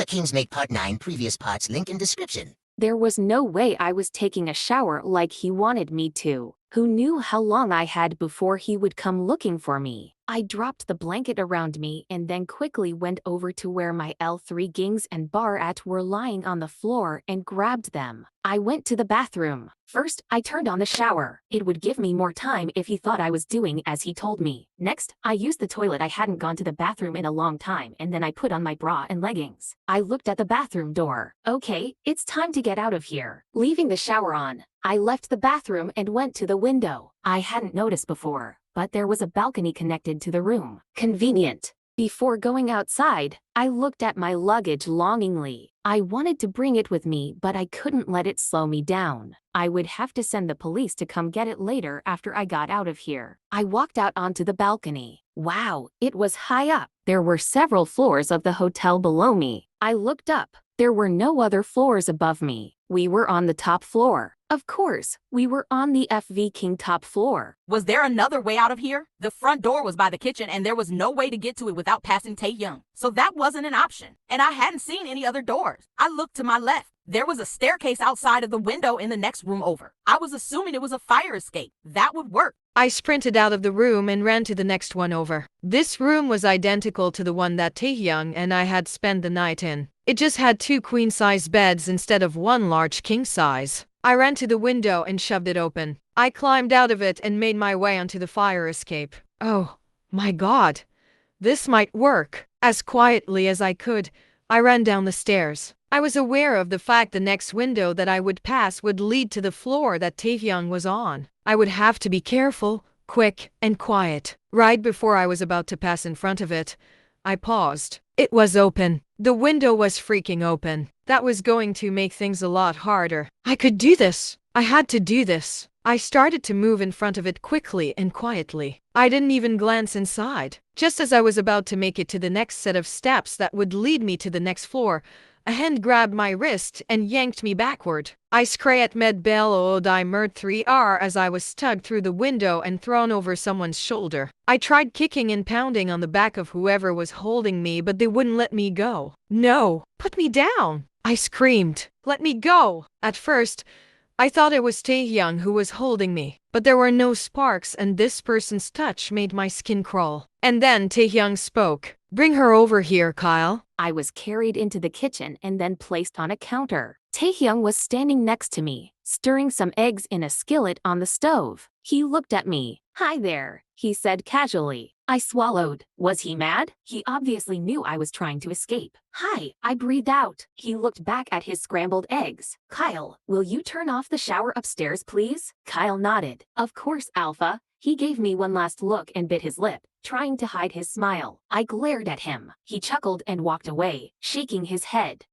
Alpha Kingsmate Part 9 previous parts link in description. There was no way I was taking a shower like he wanted me to. Who knew how long I had before he would come looking for me? I dropped the blanket around me and then quickly went over to where my L3 Gings and Barat were lying on the floor and grabbed them. I went to the bathroom. First, I turned on the shower. It would give me more time if he thought I was doing as he told me. Next, I used the toilet. I hadn't gone to the bathroom in a long time, and then I put on my bra and leggings. I looked at the bathroom door. Okay, it's time to get out of here. Leaving the shower on, I left the bathroom and went to the window. I hadn't noticed before, but there was a balcony connected to the room. Convenient. Before going outside, I looked at my luggage longingly. I wanted to bring it with me, but I couldn't let it slow me down. I would have to send the police to come get it later after I got out of here. I walked out onto the balcony. Wow, it was high up. There were several floors of the hotel below me. I looked up. There were no other floors above me. We were on the top floor. Of course, we were on the FV King top floor. Was there another way out of here? The front door was by the kitchen and there was no way to get to it without passing Taehyung. So that wasn't an option. And I hadn't seen any other doors. I looked to my left. There was a staircase outside of the window in the next room over. I was assuming it was a fire escape. That would work. I sprinted out of the room and ran to the next one over. This room was identical to the one that Taehyung and I had spent the night in. It just had 2 queen-size beds instead of 1 large king-size. I ran to the window and shoved it open. I climbed out of it and made my way onto the fire escape. Oh, my God. This might work. As quietly as I could, I ran down the stairs. I was aware of the fact the next window that I would pass would lead to the floor that Taehyung was on. I would have to be careful, quick, and quiet. Right before I was about to pass in front of it, I paused. It was open. The window was freaking open. That was going to make things a lot harder. I could do this. I had to do this. I started to move in front of it quickly and quietly. I didn't even glance inside. Just as I was about to make it to the next set of steps that would lead me to the next floor, a hand grabbed my wrist and yanked me backward. I screamed med bell I murd 3R as I was tugged through the window and thrown over someone's shoulder. I tried kicking and pounding on the back of whoever was holding me, but they wouldn't let me go. No, put me down, I screamed. Let me go. At first, I thought it was Taehyung who was holding me, but there were no sparks and this person's touch made my skin crawl. And then Taehyung spoke. Bring her over here, Kyle. I was carried into the kitchen and then placed on a counter. Taehyung was standing next to me, stirring some eggs in a skillet on the stove. He looked at me. Hi there, he said casually. I swallowed. Was he mad? He obviously knew I was trying to escape. Hi, I breathed out. He looked back at his scrambled eggs. Kyle, will you turn off the shower upstairs, please? Kyle nodded. Of course, Alpha. He gave me one last look and bit his lip, trying to hide his smile. I glared at him. He chuckled and walked away, shaking his head.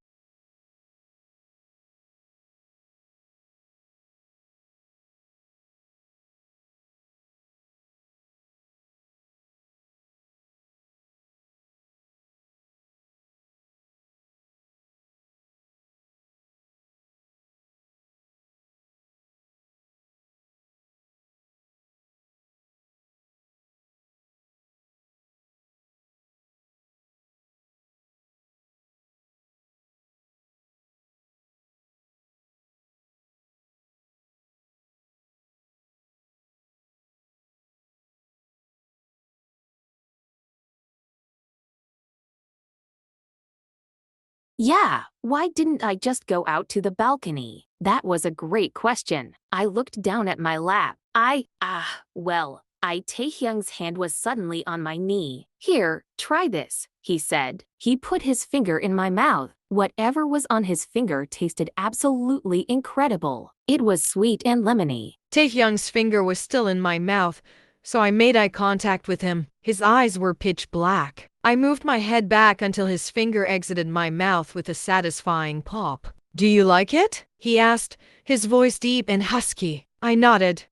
Yeah, why didn't I just go out to the balcony? That was a great question. I looked down at my lap. Taehyung's hand was suddenly on my knee. Here, try this, he said. He put his finger in my mouth. Whatever was on his finger tasted absolutely incredible. It was sweet and lemony. Taehyung's finger was still in my mouth, so I made eye contact with him. His eyes were pitch black. I moved my head back until his finger exited my mouth with a satisfying pop. Do you like it? He asked, his voice deep and husky. I nodded.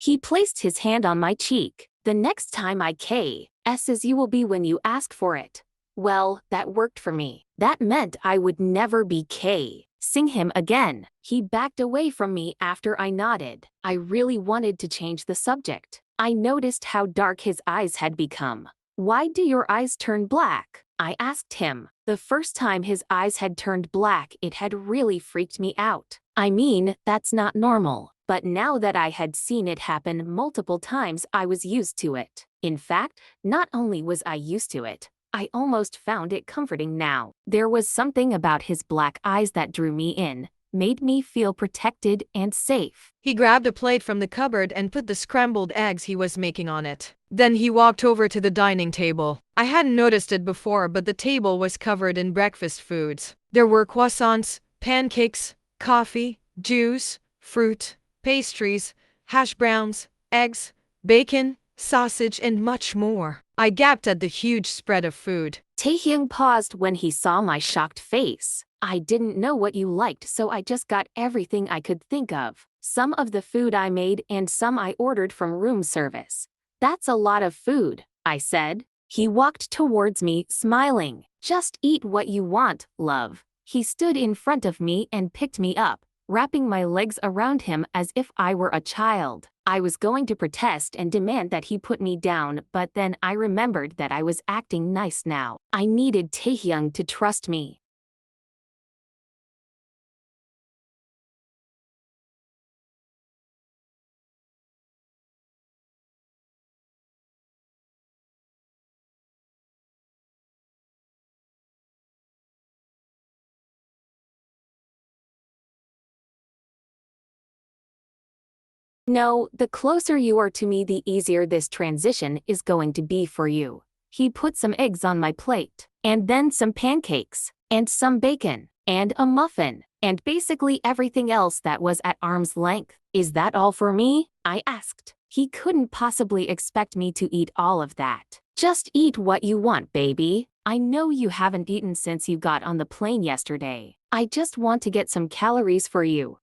He placed his hand on my cheek. The next time I KS's you will be when you ask for it. Well, that worked for me. That meant I would never be kissing him again. He backed away from me after I nodded. I really wanted to change the subject. I noticed how dark his eyes had become. Why do your eyes turn black? I asked him. The first time his eyes had turned black, it had really freaked me out. I mean, that's not normal. But now that I had seen it happen multiple times, I was used to it. In fact, not only was I used to it, I almost found it comforting now. There was something about his black eyes that drew me in, made me feel protected and safe. He grabbed a plate from the cupboard and put the scrambled eggs he was making on it. Then he walked over to the dining table. I hadn't noticed it before, but the table was covered in breakfast foods. There were croissants, pancakes, coffee, juice, fruit, pastries, hash browns, eggs, bacon, sausage, and much more. I gaped at the huge spread of food. Taehyung paused when he saw my shocked face. I didn't know what you liked, so I just got everything I could think of. Some of the food I made and some I ordered from room service. That's a lot of food, I said. He walked towards me, smiling. Just eat what you want, love. He stood in front of me and picked me up, wrapping my legs around him as if I were a child. I was going to protest and demand that he put me down, but then I remembered that I was acting nice now. I needed Taehyung to trust me. No, the closer you are to me, the easier this transition is going to be for you. He put some eggs on my plate, and then some pancakes, and some bacon, and a muffin, and basically everything else that was at arm's length. Is that all for me? I asked. He couldn't possibly expect me to eat all of that. Just eat what you want, baby. I know you haven't eaten since you got on the plane yesterday. I just want to get some calories for you.